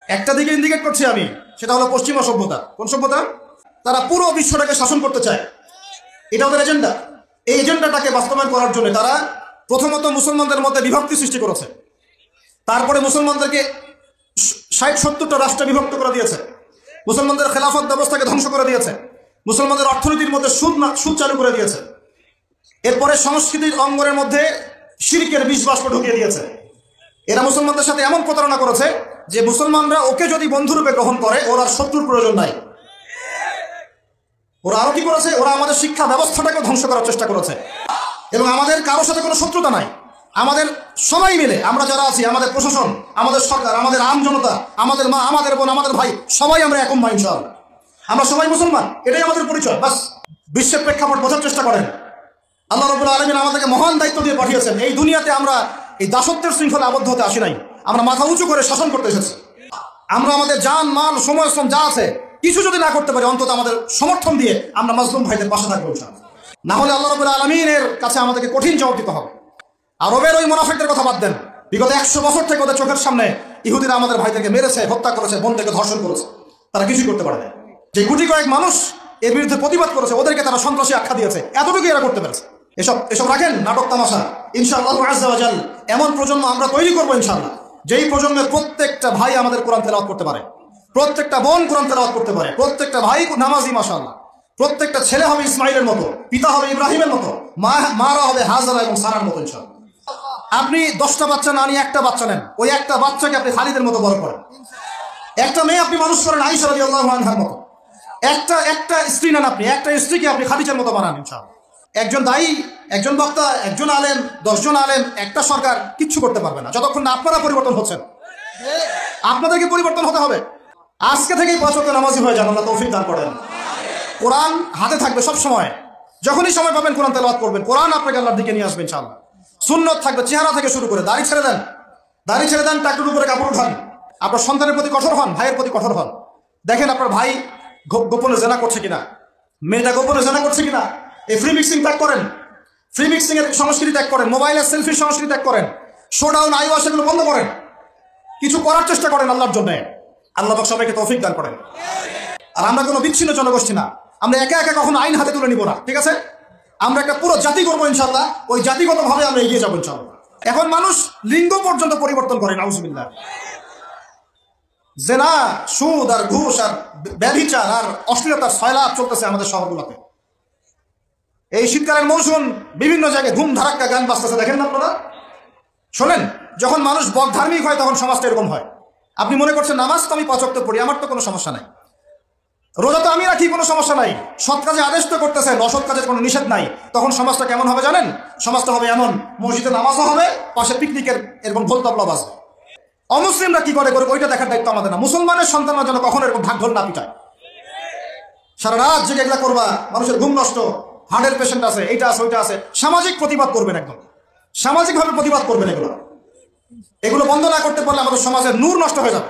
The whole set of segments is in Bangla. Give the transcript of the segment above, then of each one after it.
একটা দিকে ইন্ডিকেট করছি আমি, সেটা হলো পশ্চিমা সভ্যতা। কোন সভ্যতা? তারা পুরো বিশ্বটাকে শাসন করতে চায়, এটা ওদের এজেন্ডা। এই এজেন্ডাটাকে বাস্তবায়ন করার জন্য তারা প্রথমত মুসলমানদের মধ্যে বিভক্তি সৃষ্টি করেছে, তারপরে মুসলমানদেরকে 60-70টা রাষ্ট্রে বিভক্ত করে দিয়েছে, মুসলমানদের খেলাফত ব্যবস্থাকে ধ্বংস করে দিয়েছে, মুসলমানদের অর্থনীতির মধ্যে সুদ চালু করে দিয়েছে, এরপরে সংস্কৃতির অঙ্গনের মধ্যে শিরকের বিষ বাষ্প ঢুকিয়ে দিয়েছে। এরা মুসলমানদের সাথে এমন প্রতারণা করেছে যে মুসলমানরা ওকে যদি বন্ধুরূপে গ্রহণ করে ওর আর শত্রুর প্রয়োজন নাই। ওরা আরো কি করেছে? ওরা আমাদের শিক্ষা ব্যবস্থাটাকে ধ্বংস করার চেষ্টা করেছে, এবং আমাদের কারোর সাথে কোনো শত্রুতা নাই। আমাদের সবাই মিলে আমরা যারা আছি, আমাদের প্রশাসন, আমাদের সরকার, আমাদের আম জনতা, আমাদের মা, আমাদের বোন, আমাদের ভাই, সবাই আমরা এক উম্মাহ ইনশাআল্লাহ। আমরা সবাই মুসলমান, এটাই আমাদের পরিচয়। বাস বিশ্বের প্রেক্ষাপট বোঝার চেষ্টা করেন। আল্লাহ রাব্বুল আলামিন আমাদেরকে মহান দায়িত্ব দিয়ে পাঠিয়েছেন। এই দুনিয়াতে আমরা এই দাসত্বের শৃঙ্খলা আবদ্ধ হতে আসি নাই, আমরা মাথা উঁচু করে শাসন করতে এসেছি। আমরা আমাদের জান, মাল, সময়, শ্রম যা আছে কিছু যদি না করতে পারি, অন্তত আমাদের সমর্থন দিয়ে আমরা মাজলুম ভাইদের পাশে থাকবো ইনশাআল্লাহ। না হলে আল্লাহ রাব্বুল আলামিনের কাছে আমাদেরকে কঠিন জবাব দিতে হবে। আরবের ওই মুনাফিকদের কথা বাদ দেন, বিগত 100 বছর থেকে ওদের চোখের সামনে ইহুদিরা আমাদের ভাইদেরকে মেরেছে, হত্যা করেছে, বোনদেরকে ধর্ষণ করেছে, তারা কিছুই করতে পারে না। যে গুটি কয়েক মানুষ এর বিরুদ্ধে প্রতিবাদ করেছে, ওদেরকে তারা সন্ত্রাসী আখ্যা দিয়েছে, এতটুকুই এরা করতে পেরেছে। এসব রাখেন নাটক তামাশা। ইনশাআল্লাহ আজ্জা ওয়া জাল এমন প্রজন্ম আমরা তৈরি করবো ইনশাআল্লাহ, যেই প্রজন্মের প্রত্যেকটা ভাই আমাদের কোরআন তেলাওয়াত করতে পারে, প্রত্যেকটা বোন কোরআন তেলাওয়াত করতে পারে, প্রত্যেকটা ভাই নামাজি মাশাআল্লাহ, প্রত্যেকটা ছেলে হবে ইসমাইলের মতো, পিতা হবে ইব্রাহিমের মতো, মারা হবে হাজারা এবং সারার মতো ইনশাআল্লাহ। আপনি 10টা বাচ্চা না নিয়ে একটা বাচ্চা নেন, ওই একটা বাচ্চাকে আপনি খালিদের মতো বড় করেন। একটা মেয়ে আপনি মানুষ করেন আয়েশা রাদিয়াল্লাহু আনহার মতো। একটা স্ত্রী নেন, আপনি একটা স্ত্রীকে আপনি খাদিজার মতো বানান ইনশাআল্লাহ। একজন দায়ী, একজন বক্তা, একজন আলেম, 10 জন আলেম, একটা সরকার কিচ্ছু করতে পারবে না যতক্ষণ না আপনারা পরিবর্তন হচ্ছেন। আপনাদেরকে পরিবর্তন হতে হবে। আজকে থেকেই 5 ওয়াক্ত নামাজি হয়ে যান, আল্লাহ তৌফিক দান করেন। কোরআন হাতে থাকবে সব সময়, যখনই সময় পাবেন কোরআন তেলাওয়াত করবেন, কোরআন আপনাকে আল্লাহর দিকে নিয়ে আসবে ইনশাআল্লাহ। সুন্নত থাকবে, চেহারা থেকে শুরু করে দাড়ি ছেড়ে দেন, টাকটুর উপরে কাপড় উঠান। আপনার সন্তানের প্রতি কঠোর হন, ভাইয়ের প্রতি কঠোর হন। দেখেন আপনার ভাই গোপনে জেনা করছে কিনা, মেয়েটা গোপনে জেনা করছে কিনা। এই ফ্রি মিক্সিং ত্যাগ করেন, ফ্রি মিক্সিং এর সংস্কৃতি ত্যাগ করেন, মোবাইলের সেলফির সংস্কৃতি ত্যাগ করেন, শোডাউন, আইওয়াশ এগুলো বন্ধ করেন, কিছু করার চেষ্টা করেন আল্লাহর জন্য। আল্লাহ পাক সবাইকে তৌফিক দান করেন। আর আমরা কোনো বিচ্ছিন্ন জনগোষ্ঠী না, আমরা একা একা কখনো আইন হাতে তুলে নিব না, ঠিক আছে? আমরা একটা পুরো জাতি করবো ইনশাআল্লাহ, ওই জাতিগতভাবে আমরা এগিয়ে যাবো ইনশাআল্লাহ। এখন মানুষ লিঙ্গ পর্যন্ত পরিবর্তন করে, নাউজুবিল্লাহ। জেনা, সুদ আর ঘুষ আর ব্যভিচার আর অশ্লীলতার সয়লাব চলতেছে আমাদের শহরগুলোতে। এই শীতকালের মৌসুম বিভিন্ন জায়গায় ধুম ধারাক্কা গান বাজতেছে, দেখেন না আপনারা? শোনেন, যখন মানুষ বকধার্মিক হয় তখন সমাজটা এরকম হয়। আপনি মনে করছেন নামাজ তো আমি 5 ওয়াক্ত পড়ি, আমার তো কোনো সমস্যা নাই, রোজা তো আমি রাখি, কোনো সমস্যা নাই, সৎ কাজে আদেশ তো করতেছেন, অসৎ কাজের কোনো নিষেধ নাই। তখন সমাজটা কেমন হবে জানেন? সমাজটা হবে এমন, মসজিদে নামাজও হবে, পাশে পিকনিকের এরকম ঢোল তবলা বাজবে। অমুসলিমরা কি করে ওইটা দেখার দায়িত্ব আমাদের না। মুসলমানের সন্তানরা যেন কখনো এরকম ঢাক ঢোল না পিটায়। সারা রাত জেগে এগুলা করবা, মানুষের ঘুম নষ্ট, হার্টের পেশেন্ট আছে, এইটা আছে, ওইটা আছে। সামাজিক প্রতিবাদ করবেন, একদম সামাজিকভাবে প্রতিবাদ করবেন। এগুলো বন্ধ না করতে পারলে আমাদের সমাজের নূর নষ্ট হয়ে যাবে।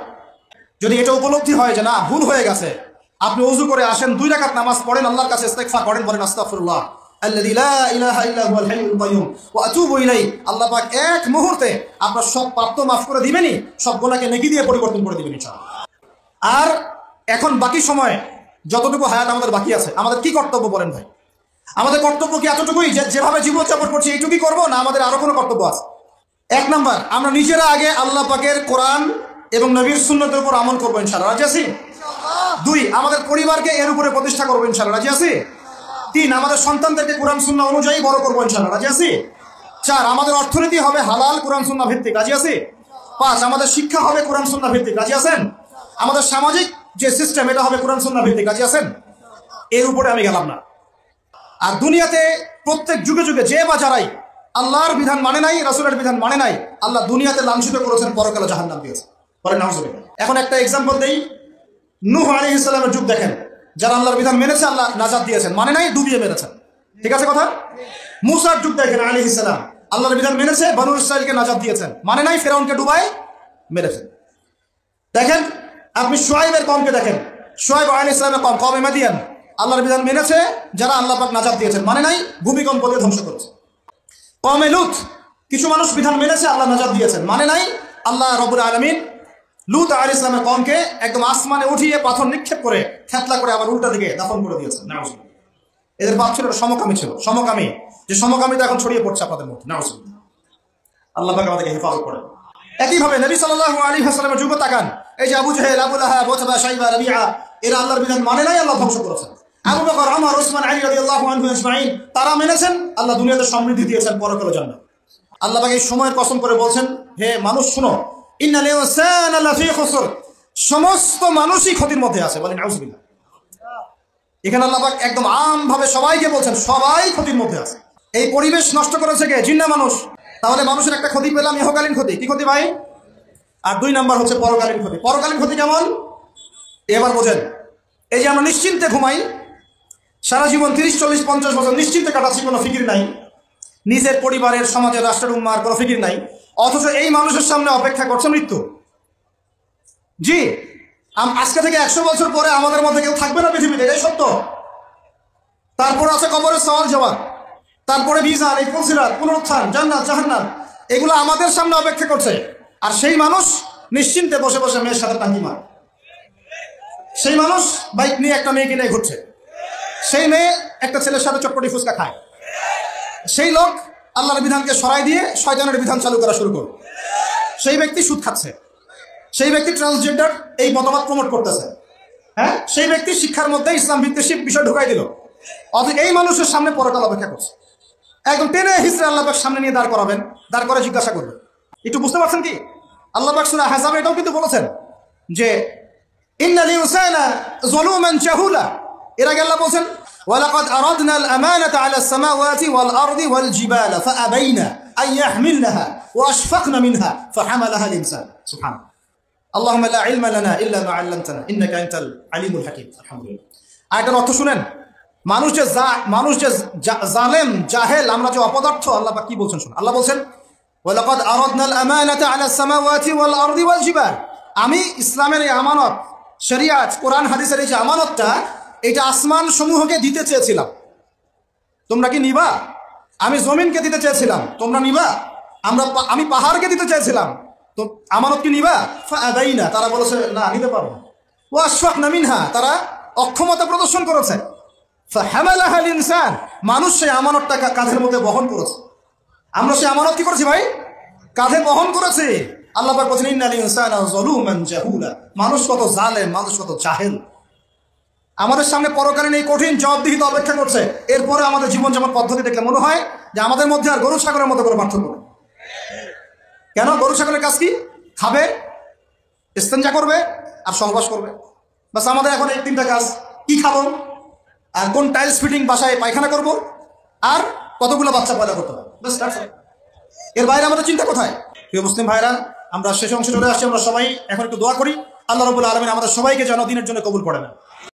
যদি এটা উপলব্ধি হয় যে না, ভুল হয়ে গেছে, আপনি ওযু করে আসেন, 2 রাকাত নামাজ পড়েন, আল্লাহর কাছে ইস্তিগফার করেন, বলেন আস্তাগফিরুল্লাহ আল্লাযী লা ইলাহা ইল্লা হুয়াল হাইয়ুল কাইয়্যুম ওয়া আতুবু ইলাইহি। আল্লাহ পাক এক মুহূর্তে আপনার সব পাপ তো মাফ করে দিবেনই, সব গুনাহকে নেকি দিয়ে পরিবর্তন করে দিবেন ইনশাআল্লাহ। আর এখন বাকি সময় যতটুকু হায়াত আমাদের বাকি আছে, আমাদের কি কর্তব্য বলেন ভাই? আমাদের কর্তব্য কি এতটুকুই যে যেভাবে জীবনযাপন করছি এইটুকুই করবো, না আমাদের আরো কোনো কর্তব্য আছে? 1 নাম্বার, আমরা নিজেরা আগে আল্লাহ পাকের কোরআন এবং নবীর সুন্নতের উপর আমল করবো ইনশাআল্লাহ, রাজি আছি? 2, আমাদের পরিবারকে এর উপরে প্রতিষ্ঠা করবো ইনশাআল্লাহ, রাজি আছি? 3, আমাদের সন্তানদেরকে কোরআন সুন্নাহ অনুযায়ী বড় করবো ইনশাআল্লাহ, রাজি আছি? 4, আমাদের অর্থনীতি হবে হালাল কোরআন সুন্নাহ ভিত্তিক, রাজি আছি? 5, আমাদের শিক্ষা হবে কোরআন সুন্নাহ ভিত্তিক, রাজি আছেন? আমাদের সামাজিক যে সিস্টেম এটা হবে কোরআন সুন্নাহ ভিত্তিক, রাজি আছেন? এর উপরে আমি গেলাম না। আর দুনিয়াতে প্রত্যেক যুগে যুগে যে বা যারাই আল্লাহর বিধান মানে নাই, রাসূলের বিধান মানে নাই, আল্লাহ দুনিয়াতে লাঞ্ছিত করেছেন, পরকালে জাহান্নাম দিয়েছে। বলেন নাউজুবিল্লাহ। এখন একটা এক্সাম্পল দেই, নূহ আলাইহিস সালামের যুগ দেখেন, যারা আল্লাহর বিধান মেনেছে আল্লাহ নাজাত দিয়েছেন, মানে নাই ডুবিয়ে মেরেছেন, ঠিক আছে কথা? মূসার যুগ দেখেন আলাইহিস সালাম, আল্লাহর বিধান মেনেছে, বনু ইসরাঈলকে নাজাত দিয়েছেন, মানে নাই ফিরআউনকে ডুবায় মেরেছেন। দেখেন আপনি শুআয়বের কওমকে দেখেন, শুআয়ব আলাইহিস সালামের কওম, কওমে মাদিয়ান, আল্লাহর বিধান মেনেছে, যারা আল্লাহ পাক নাজাত দিয়েছেন, মানে নাই ভূমিকম্প দিয়ে ধ্বংস করেছে। কওমে লূত, কিছু মানুষ বিধান মেনেছে, আল্লাহ নাজাত দিয়েছেন, মানে নাই আল্লাহ রাব্বুল আলামিন লূত আলাইহিস সালামের কওমকে একদম আসমানে উঠিয়ে পাথর নিক্ষেপ করে থেতলা করে আবার উল্টা দিকে দাফন করে দিয়েছেন। নাউজুবিল্লাহ। এদের বাপ ছিল সমকামী, ছিল সমকামী, যে সমকামীটা এখন ছড়িয়ে পড়ছে আপনাদের মধ্যে। নাউজুবিল্লাহ। আল্লাহ পাক আমাদেরকে হেফাজত করেন। একইভাবে নবী সাল্লাল্লাহু আলাইহি ওয়াসাল্লামের যুগ তাকান, এই যে আবু জাহেল, আবু লাহাব, উতবা, শাইবা, রাবিআ, এরা আল্লাহর বিধান মানে নাই, আল্লাহ ধ্বংস করেছেন। আবু বকর, ওমর, ওসমান, আলী রাদিয়াল্লাহু আনহুম আজমাইন, তারা মেনেছেন, আল্লাহ দুনিয়াতে সমৃদ্ধি দিয়েছেন, পরকালে জান্নাত। আল্লাহ পাক এই সময়ের কসম করে বলছেন, হে মানুষ শুনো, ইন্নাল ইনসানা লাফি খুসর, সমস্ত মানুষই ক্ষতির মধ্যে আছে। বলেন নাউজুবিল্লাহ। এখানে আল্লাহ পাক একদম আমভাবে সবাইকে বলছেন, সবাই ক্ষতির মধ্যে আছে। এই পরিবেশ নষ্ট করেছে কে? জিন না মানুষ? তাহলে মানুষের একটা ক্ষতি পেলাম, ইহকালীন ক্ষতি। কি ক্ষতি ভাই? আর 2 নাম্বার হচ্ছে পরকালীন ক্ষতি। পরকালীন ক্ষতি কেমন? এবার বোঝেন। এই যে আমরা নিশ্চিন্তে ঘুমাই, সারা জীবন 30, 40, 50 বছর নিশ্চিন্তে কাটাচ্ছি, কোনো ফিকির নাই, নিজের পরিবারের, সমাজের, রাষ্ট্রের, উম্মার কোনো ফিকির নাই, অথচ এই মানুষের সামনে অপেক্ষা করছে মৃত্যু। জি, আজকে থেকে 100 বছর পরে আমাদের মধ্যে কেউ থাকবে না পৃথিবীতে, এটাই সত্য। তারপর আছে কবরের সওয়াল জবাব, তারপরে মিজান, এই ফুলসিরাত, পুনরুত্থান, জান্নাত, জাহান্নাম, এগুলো আমাদের সামনে অপেক্ষা করছে। আর সেই মানুষ নিশ্চিন্তে বসে বসে মেয়ের সাথে টাঙ্গি মার, সেই মানুষ বাইক নিয়ে একটা মেয়েকে নিয়ে ঘুরছে, সেই মেয়ে একটা ছেলের সাথে চটপটি ফুচকা খায়, সেই লোক আল্লাহর বিধানকে সরাই দিয়ে শয়তানের বিধান চালু করা শুরু করল, সেই ব্যক্তি সুদ খাচ্ছে, সেই ব্যক্তি ট্রান্সজেন্ডার এই মতবাদ প্রমোট করতেছে, হ্যাঁ, সেই ব্যক্তি শিক্ষার মধ্যে ইসলাম ভিত্তিক বিষয় ঢুকাই দিল। অথচ এই মানুষের সামনে পরকাল অপেক্ষা করছে। একদম টেনে হিসেবে আল্লাহ পাক সামনে নিয়ে দাঁড় করাবেন, দাঁড় করে জিজ্ঞাসা করবেন। একটু বুঝতে পারছেন কি? আল্লাহ পাক সূরা আহজাবে এটাও কিন্তু বলেছেন যে ইন্নাল ইনসানা যালুমান জাহুলা। এর আগে আল্লাহ বলেছেন ওয়ালাকাদ আরাদনা আল আমানাতা আলা আস-সামাওয়াতি ওয়াল আরদি ওয়াল জিবালা ফাআবাইনা আন ইয়াহমিলনাহা ওয়া আশফাকনা মিনহা ফাহামালাহা আল ইনসান। সুবহানাল্লাহ। আল্লাহুম্মা লা ইলমা লানা ইল্লা মা 'আল্লামতানা ইন্নাকা আনতাল আলিমুল হাকীম। আলহামদুলিল্লাহ। আয়াতের অর্থ শুনেন। মানুষ যে জালেম, জাহেল, আমরা যে অপদার্থ, আল্লাহ পাক কি বলছেন শুনুন। আল্লাহ বলছেন ওয়ালাকাদ আরাদনা আল আমানাতা আলা আস-সামাওয়াতি ওয়াল আরদি ওয়াল জিবাল, আমি ইসলামের এই আমানত, শরিয়াত, কোরআন হাদিসের এই যে আমানতটা, এটা আসমান সমূহকে দিতে চেয়েছিলাম, তোমরা কি নিবা? আমি জমিনকে দিতে চেয়েছিলাম, তোমরা নিবা? আমি পাহাড়কে দিতে চেয়েছিলাম, তো আমানত কি নিবা? ফাআবাইনা, তারা বলেছে না, নিতে পারবো না। ওয়া আশফাকনা মিনহা, তারা অক্ষমতা প্রদর্শন করেছে। ফাহামালাহা আল ইনসান, মানুষ সেই আমানতটা কাঁধের মধ্যে বহন করেছে। আমরা সেই আমানত কি করেছি ভাই? কাঁধে বহন করেছি। আল্লাহ পাক বলেন ইন্নাল ইনসানা যালুমান জাহুলা, মানুষ কত জালেম, মানুষ কত জাহেল। আমাদের সামনে পরকালীন এই কঠিন জবাবদিহিতা অপেক্ষা করছে। এরপরে আমাদের জীবনযাপন পদ্ধতি দেখলে মনে হয় যে আমাদের মধ্যে আর গরু ছাগলের মতো করে পার্থক্য নেই। কেন? গরু ছাগলের কাজ কি? খাবে, ইস্তেঞ্জা করবে আর সহবাস করবে, বাস। আমাদের এখন এই 3টা কাজ। কি খাবো, আর কোন টাইলস ফিটিং বাসায় পায়খানা করব, আর কতগুলো বাচ্চা পয়দা করতে হবে, বাস। এর বাইরে আমাদের চিন্তা কোথায়? প্রিয় মুসলিম ভাইরা, আমরা শেষ অংশে চলে আসছি। আমরা সবাই এখন একটু দোয়া করি, আল্লাহ রাব্বুল আলামিন আমাদের সবাইকে যেন দ্বীনের জন্য কবুল করে নেন।